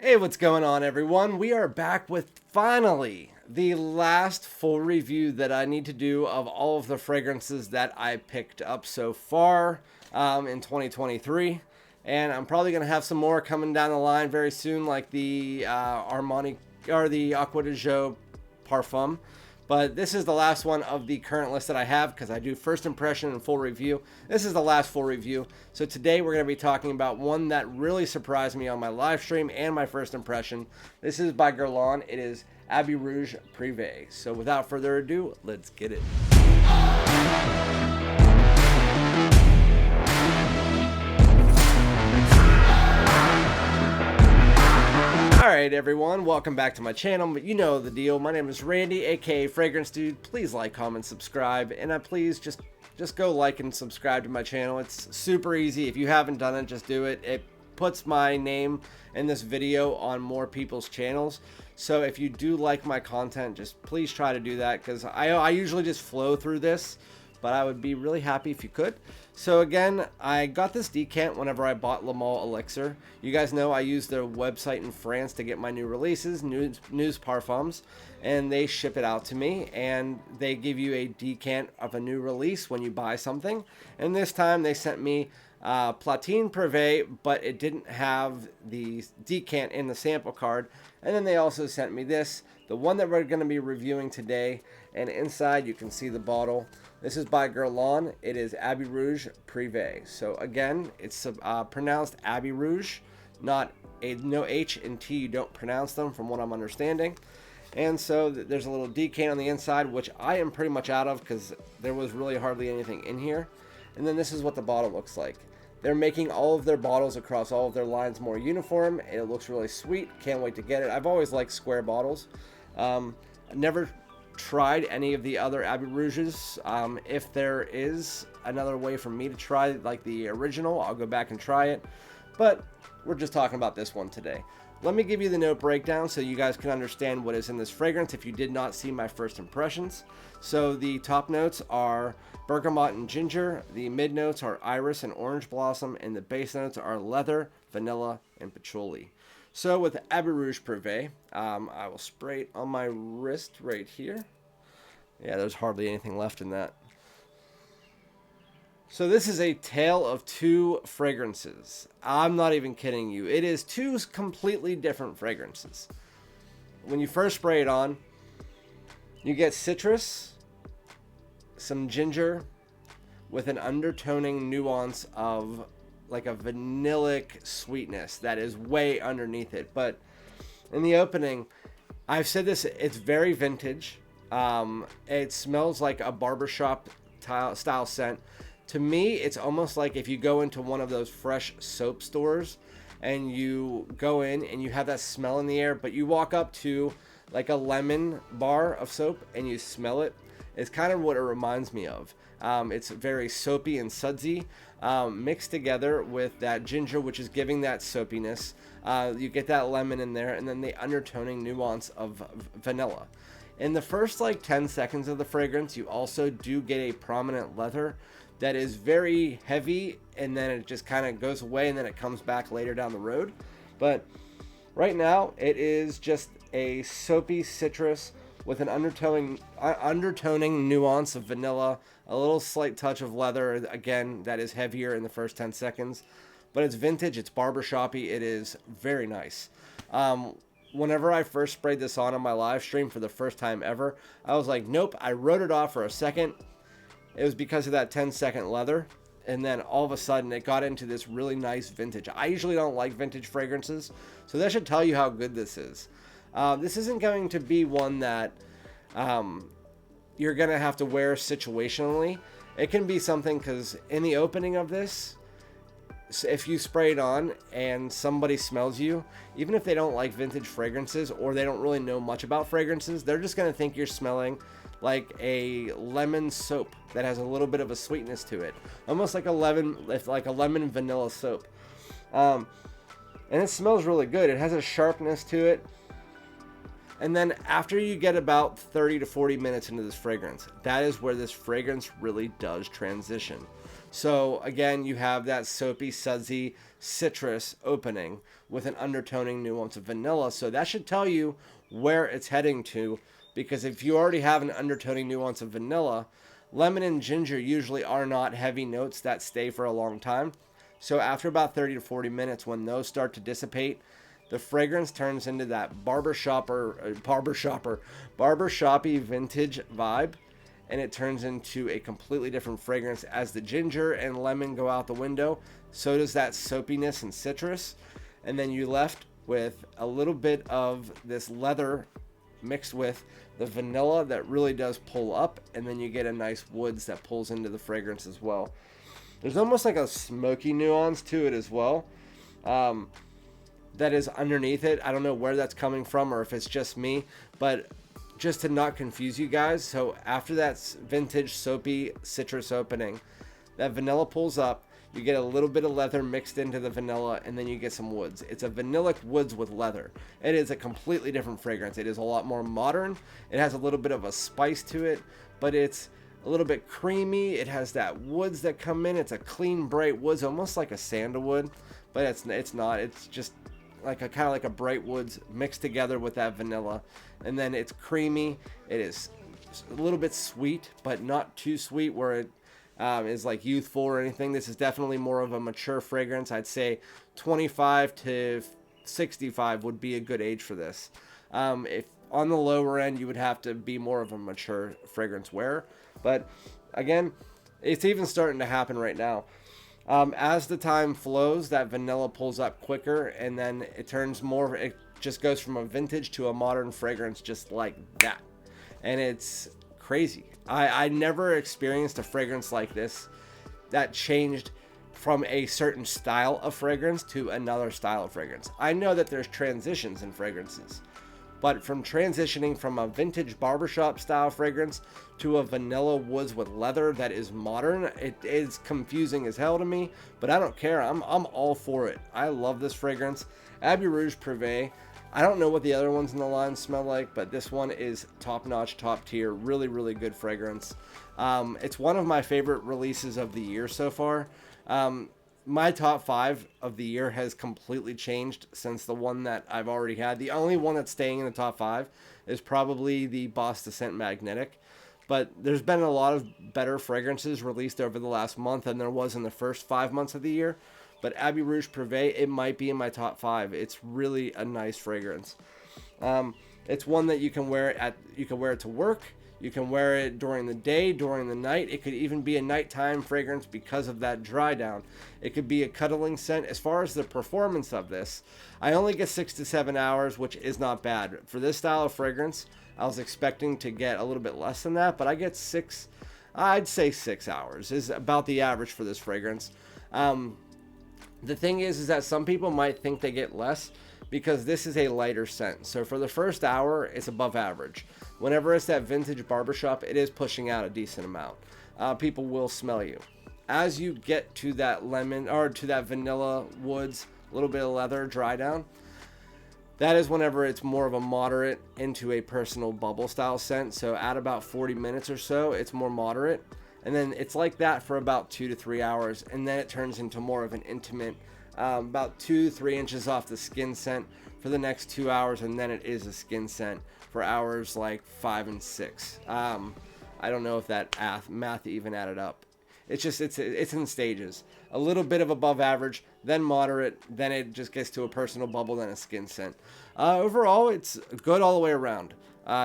Hey, what's going on, everyone? We are back with finally the last full review that I need to do of all of the fragrances that I picked up so far in 2023. And I'm probably going to have some more coming down the line very soon, like the Armani or the Acqua di Gio Parfum. But this is the last one of the current list that I have because I do first impression and full review. This is the last full review. So today we're going to be talking about one that really surprised me on my live stream and my first impression. This is by Guerlain. It is ROUGE Prive. So without further ado, let's get it. Alright everyone, welcome back to my channel, but you know the deal. My name is Randy, aka FragranceDoud. Please like, comment, subscribe, and please just go like and subscribe to my channel. It's super easy. If you haven't done it, just do it. It puts my name in this video on more people's channels. So if you do like my content, just please try to do that, because I usually just flow through this, but I would be really happy if you could. So again, I got this decant whenever I bought Le Male Elixir. You guys know I use their website in France to get my new releases, news parfums, and they ship it out to me, and they give you a decant of a new release when you buy something. And this time they sent me Platine Privé, but it didn't have the decant in the sample card. And then they also sent me this, the one that we're going to be reviewing today, and inside you can see the bottle. This is by Guerlain. It is ROUGE Prive. So again, it's pronounced ROUGE, not no H and T. You don't pronounce them, from what I'm understanding. And so there's a little decant on the inside, which I am pretty much out of because there was really hardly anything in here. And then this is what the bottle looks like. They're making all of their bottles across all of their lines more uniform. It looks really sweet. Can't wait to get it. I've always liked square bottles. Never tried any of the other ROUGEs. If there is another way for me to try like the original, I'll go back and try it. But we're just talking about this one today. Let me give you the note breakdown so you guys can understand what is in this fragrance if you did not see my first impressions. So the top notes are bergamot and ginger, the mid notes are iris and orange blossom, and the base notes are leather, vanilla, and patchouli. So with ROUGE Prive, I will spray it on my wrist right here. Yeah, there's hardly anything left in that. So this is a tale of two fragrances. I'm not even kidding you. It is two completely different fragrances. When you first spray it on, you get citrus, some ginger, with an undertoning nuance of like a vanillic sweetness that is way underneath it. But in the opening, I've said this, it's very vintage. It smells like a barbershop style scent. To me, it's almost like if you go into one of those fresh soap stores and you go in and you have that smell in the air, but you walk up to like a lemon bar of soap and you smell it. It's kind of what it reminds me of. It's very soapy and sudsy, mixed together with that ginger, which is giving that soapiness. You get that lemon in there, and then the undertoning nuance of vanilla. In the first like 10 seconds of the fragrance, you also do get a prominent leather that is very heavy, and then it just kind of goes away, and then it comes back later down the road. But right now, it is just a soapy citrus with an undertoning nuance of vanilla, a little slight touch of leather, again, that is heavier in the first 10 seconds. But it's vintage, it's barbershoppy, it is very nice. Whenever I first sprayed this on my live stream for the first time ever, I was like, nope, I wrote it off for a second. It was because of that 10-second leather, and then all of a sudden it got into this really nice vintage. I usually don't like vintage fragrances, so that should tell you how good this is. This isn't going to be one that you're going to have to wear situationally. It can be something, because in the opening of this, if you spray it on and somebody smells you, even if they don't like vintage fragrances or they don't really know much about fragrances, they're just going to think you're smelling like a lemon soap that has a little bit of a sweetness to it, almost like a lemon vanilla soap. And it smells really good. It has a sharpness to it. And then after you get about 30 to 40 minutes into this fragrance, that is where this fragrance really does transition. So again, you have that soapy, sudsy citrus opening with an undertoning nuance of vanilla. So that should tell you where it's heading to, because if you already have an undertoning nuance of vanilla, lemon and ginger usually are not heavy notes that stay for a long time. So after about 30 to 40 minutes, when those start to dissipate, the fragrance turns into that barbershop-y vintage vibe, and it turns into a completely different fragrance. As the ginger and lemon go out the window, so does that soapiness and citrus, and then you're left with a little bit of this leather mixed with the vanilla that really does pull up, and then you get a nice woods that pulls into the fragrance as well. There's almost like a smoky nuance to it as well. That is underneath it. I don't know where that's coming from or if it's just me, but just to not confuse you guys. So after that vintage soapy citrus opening, that vanilla pulls up, you get a little bit of leather mixed into the vanilla, and then you get some woods. It's a vanillic woods with leather. It is a completely different fragrance. It is a lot more modern. It has a little bit of a spice to it, but it's a little bit creamy. It has that woods that come in. It's a clean, bright woods, almost like a sandalwood, but it's not. It's just like a kind of like a bright woods mixed together with that vanilla, and then it's creamy. It is a little bit sweet, but not too sweet where it is like youthful or anything. This is definitely more of a mature fragrance. I'd say 25 to 65 would be a good age for this. If on the lower end, you would have to be more of a mature fragrance wearer, but again, it's even starting to happen right now. As the time flows, that vanilla pulls up quicker, and then it turns more, it just goes from a vintage to a modern fragrance just like that. And it's crazy. I never experienced a fragrance like this that changed from a certain style of fragrance to another style of fragrance. I know that there's transitions in fragrances, but from transitioning from a vintage barbershop style fragrance to a vanilla woods with leather that is modern, it is confusing as hell to me, but I don't care. I'm all for it. I love this fragrance. Abbey Rouge Privé. I don't know what the other ones in the line smell like, but this one is top notch, top tier, really, really good fragrance. It's one of my favorite releases of the year so far. My top 5 of the year has completely changed since the one that I've already had. The only one that's staying in the top 5 is probably the Boss Descent Magnetic. But there's been a lot of better fragrances released over the last month than there was in the first 5 months of the year. But Abbey Rouge Privé, it might be in my top 5. It's really a nice fragrance. It's one that you can wear it to work. You can wear it during the day, during the night. It could even be a nighttime fragrance because of that dry down. It could be a cuddling scent. As far as the performance of this, I only get 6 to 7 hours, which is not bad. For this style of fragrance, I was expecting to get a little bit less than that, but I get 6, I'd say 6 hours is about the average for this fragrance. The thing is that some people might think they get less because this is a lighter scent. So for the first hour, it's above average. Whenever it's that vintage barbershop, it is pushing out a decent amount. People will smell you. As you get to that lemon or to that vanilla woods, a little bit of leather dry down, that is whenever it's more of a moderate into a personal bubble style scent. So at about 40 minutes or so, it's more moderate. And then it's like that for about 2 to 3 hours. And then it turns into more of an intimate, about 2-3 inches off the skin scent for the next 2 hours. And then it is a skin scent for hours like 5 and 6. I don't know if that math even added up. It's just, it's in stages. A little bit of above average, then moderate, then it just gets to a personal bubble, then a skin scent. Overall, it's good all the way around.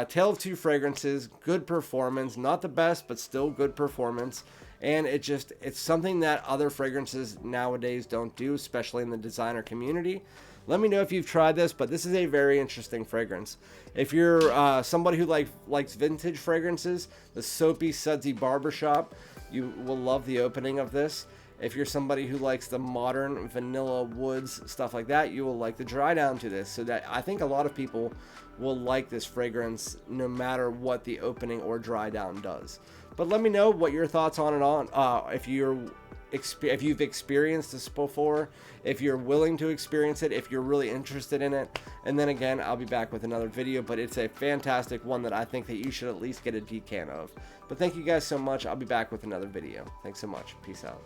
Tale of two fragrances, good performance, not the best, but still good performance. And it's something that other fragrances nowadays don't do, especially in the designer community. Let me know if you've tried this, but this is a very interesting fragrance. If you're somebody who likes vintage fragrances, the soapy, sudsy barbershop, you will love the opening of this. If you're somebody who likes the modern vanilla woods, stuff like that, you will like the dry down to this. So that I think a lot of people will like this fragrance no matter what the opening or dry down does. But let me know what your thoughts on it on. If you're if you've experienced this before, if you're willing to experience it, if you're really interested in it. And then again, I'll be back with another video, but it's a fantastic one that I think that you should at least get a decan of. But thank you guys so much. I'll be back with another video. Thanks so much. Peace out.